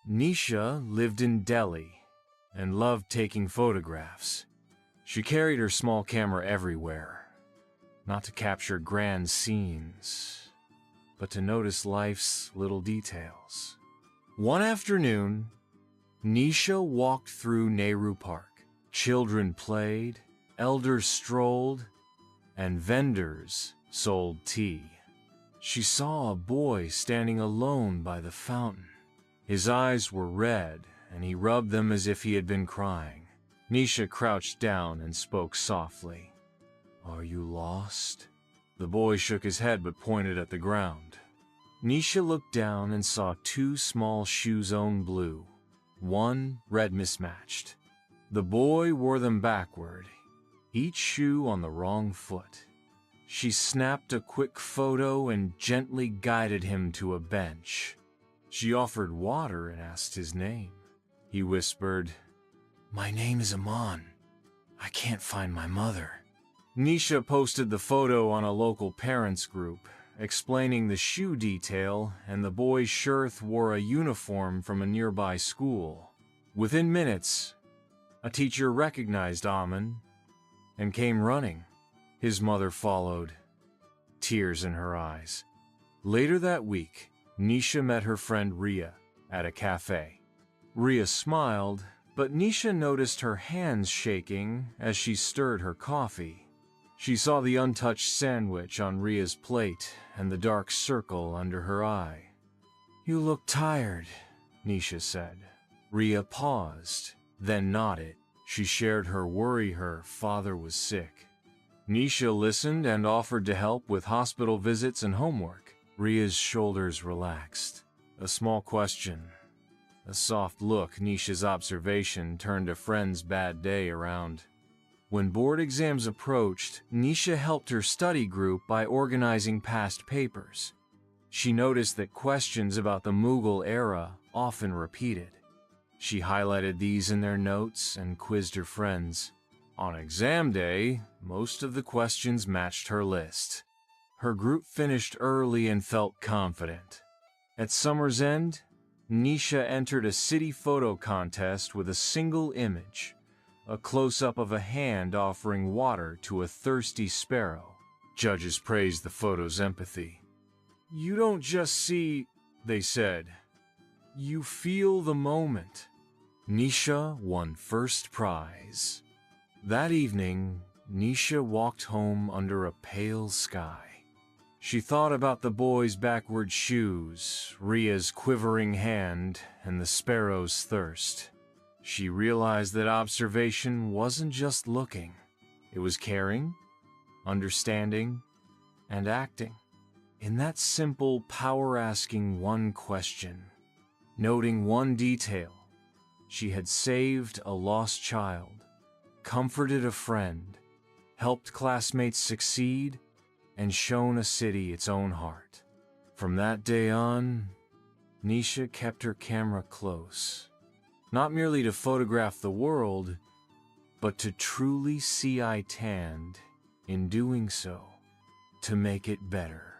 Nisha lived in Delhi and loved taking photographs. She carried her small camera everywhere, not to capture grand scenes, but to notice life's little details. One afternoon, Nisha walked through Nehru Park. Children played, elders strolled, and vendors sold tea. She saw a boy standing alone by the fountain. His eyes were red, and he rubbed them as if he had been crying. Nisha crouched down and spoke softly. "Are you lost?" The boy shook his head but pointed at the ground. Nisha looked down and saw two small shoes owned blue, one red mismatched. The boy wore them backward, each shoe on the wrong foot. She snapped a quick photo and gently guided him to a bench. She offered water and asked his name. He whispered, "My name is Aman. I can't find my mother." Nisha posted the photo on a local parents group, explaining the shoe detail, and the boy's shirt wore a uniform from a nearby school. Within minutes, a teacher recognized Aman and came running. His mother followed, tears in her eyes. Later that week, Nisha met her friend Ria at a cafe. Ria smiled, but Nisha noticed her hands shaking as she stirred her coffee. She saw the untouched sandwich on Ria's plate and the dark circle under her eye. "You look tired," Nisha said. Ria paused, then nodded. She shared her worry her father was sick. Nisha listened and offered to help with hospital visits and homework. Ria's shoulders relaxed. A small question, a soft look, Nisha's observation turned a friend's bad day around. When board exams approached, Nisha helped her study group by organizing past papers. She noticed that questions about the Mughal era often repeated. She highlighted these in their notes and quizzed her friends. On exam day, most of the questions matched her list. Her group finished early and felt confident. At summer's end, Nisha entered a city photo contest with a single image, a close-up of a hand offering water to a thirsty sparrow. Judges praised the photo's empathy. "You don't just see," they said. "You feel the moment." Nisha won first prize. That evening, Nisha walked home under a pale sky. She thought about the boy's backward shoes, Ria's quivering hand, and the sparrow's thirst. She realized that observation wasn't just looking. It was caring, understanding, and acting. In that simple power, asking one question, noting one detail, she had saved a lost child, comforted a friend, helped classmates succeed, and shown a city its own heart. From that day on, Nisha kept her camera close, not merely to photograph the world, but to truly see eye-tanned, in doing so, to make it better.